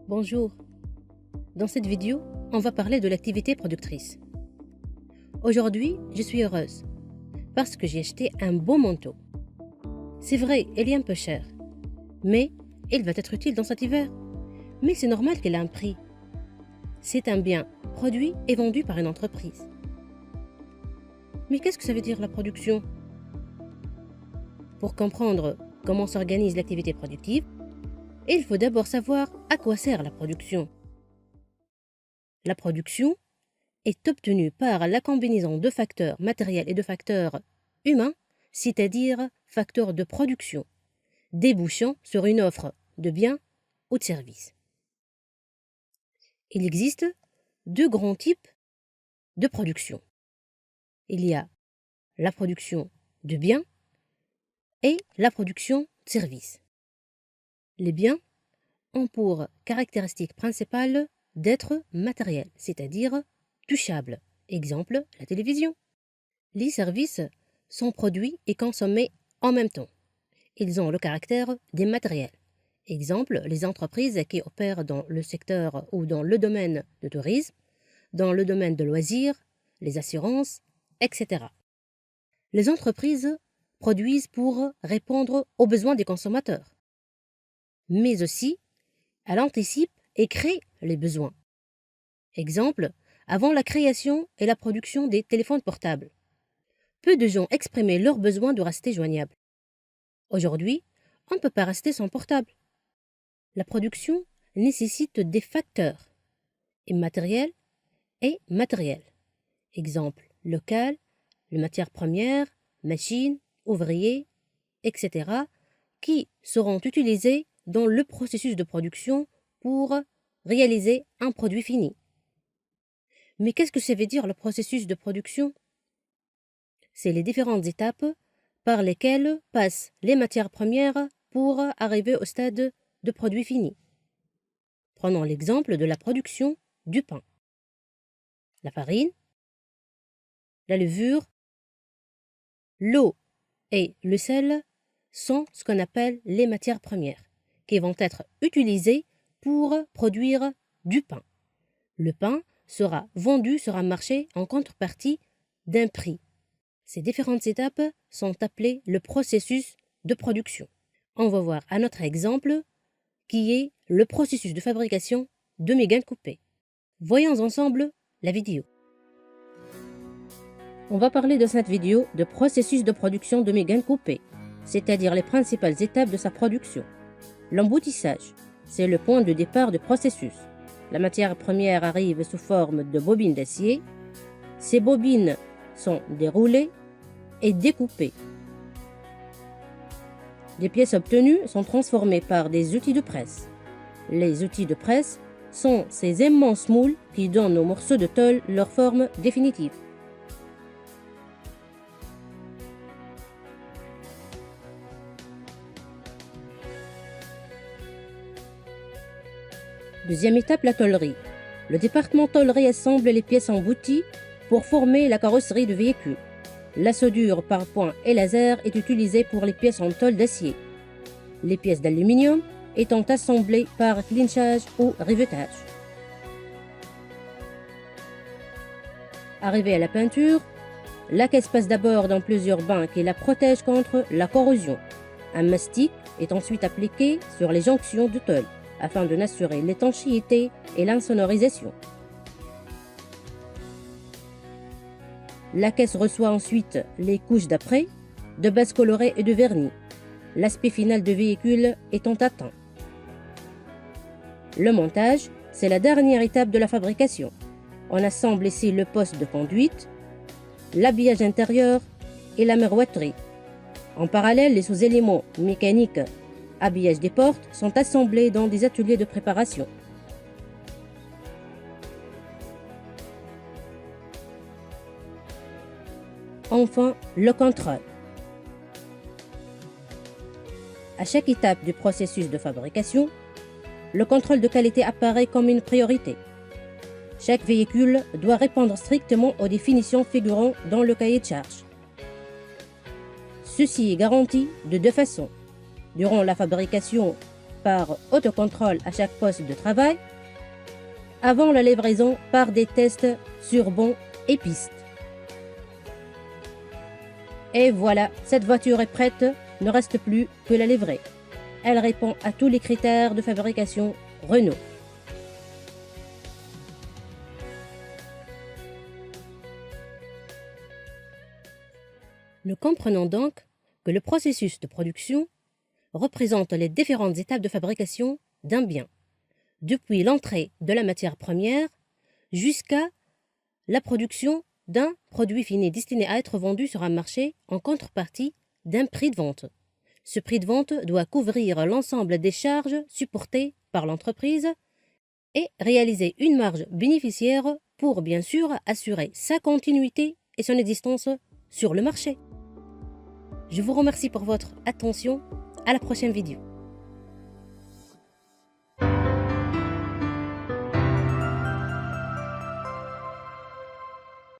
Bonjour. Dans cette vidéo, on va parler de l'activité productrice. Aujourd'hui, je suis heureuse parce que j'ai acheté un beau manteau. C'est vrai, il est un peu cher, mais il va être utile dans cet hiver. Mais c'est normal qu'il ait un prix. C'est un bien produit et vendu par une entreprise. Mais qu'est-ce que ça veut dire la production? Pour comprendre comment s'organise l'activité productive, il faut d'abord savoir à quoi sert la production. La production est obtenue par la combinaison de facteurs matériels et de facteurs humains, c'est-à-dire facteurs de production, débouchant sur une offre de biens ou de services. Il existe deux grands types de production. Il y a la production de biens et la production de services. Les biens ont pour caractéristique principale d'être matériels, c'est-à-dire touchables. Exemple, la télévision. Les services sont produits et consommés en même temps. Ils ont le caractère des matériels. Exemple, les entreprises qui opèrent dans le secteur ou dans le domaine du tourisme, dans le domaine de loisirs, les assurances, etc. Les entreprises produisent pour répondre aux besoins des consommateurs, mais aussi elles anticipent et créent les besoins. Exemple, avant la création et la production des téléphones portables, peu de gens exprimaient leur besoin de rester joignables. Aujourd'hui, on ne peut pas rester sans portable. La production nécessite des facteurs immatériels et matériels. Exemple, local, les matières premières, machines, ouvriers, etc., qui seront utilisés dans le processus de production pour réaliser un produit fini. Mais qu'est-ce que ça veut dire le processus de production? C'est les différentes étapes par lesquelles passent les matières premières pour arriver au stade de produit fini. Prenons l'exemple de la production du pain. La farine, la levure, l'eau et le sel sont ce qu'on appelle les matières premières qui vont être utilisées pour produire du pain. Le pain sera vendu sur un marché en contrepartie d'un prix. Ces différentes étapes sont appelées le processus de production. On va voir un autre exemple qui est le processus de fabrication de mes gaines coupées. Voyons ensemble la vidéo. On va parler dans cette vidéo de processus de production de mes gaines coupées, c'est-à-dire les principales étapes de sa production. L'emboutissage, c'est le point de départ du processus. La matière première arrive sous forme de bobines d'acier. Ces bobines sont déroulées et découpées. Les pièces obtenues sont transformées par des outils de presse. Les outils de presse sont ces immenses moules qui donnent aux morceaux de tôle leur forme définitive. Deuxième étape, la tôlerie. Le département tôlerie assemble les pièces embouties pour former la carrosserie du véhicule. La soudure par point et laser est utilisée pour les pièces en tôle d'acier. Les pièces d'aluminium étant assemblées par clinchage ou rivetage. Arrivée à la peinture, la caisse passe d'abord dans plusieurs bains qui la protègent contre la corrosion. Un mastic est ensuite appliqué sur les jonctions de tôle afin de n'assurer l'étanchéité et l'insonorisation. La caisse reçoit ensuite les couches d'après, de base colorée et de vernis, l'aspect final du véhicule étant atteint. Le montage, c'est la dernière étape de la fabrication. On assemble ici le poste de conduite, l'habillage intérieur et la miroiterie. En parallèle, les sous-éléments mécaniques, habillage des portes, sont assemblés dans des ateliers de préparation. Enfin, le contrôle. À chaque étape du processus de fabrication, le contrôle de qualité apparaît comme une priorité. Chaque véhicule doit répondre strictement aux définitions figurant dans le cahier de charge. Ceci est garanti de deux façons. Durant la fabrication par autocontrôle à chaque poste de travail, avant la livraison par des tests sur bancs et pistes. Et voilà, cette voiture est prête, ne reste plus que la livrer. Elle répond à tous les critères de fabrication Renault. Nous comprenons donc que le processus de production représente les différentes étapes de fabrication d'un bien, depuis l'entrée de la matière première jusqu'à la production d'un produit fini destiné à être vendu sur un marché en contrepartie d'un prix de vente. Ce prix de vente doit couvrir l'ensemble des charges supportées par l'entreprise et réaliser une marge bénéficiaire pour bien sûr assurer sa continuité et son existence sur le marché. Je vous remercie pour votre attention. À la prochaine vidéo.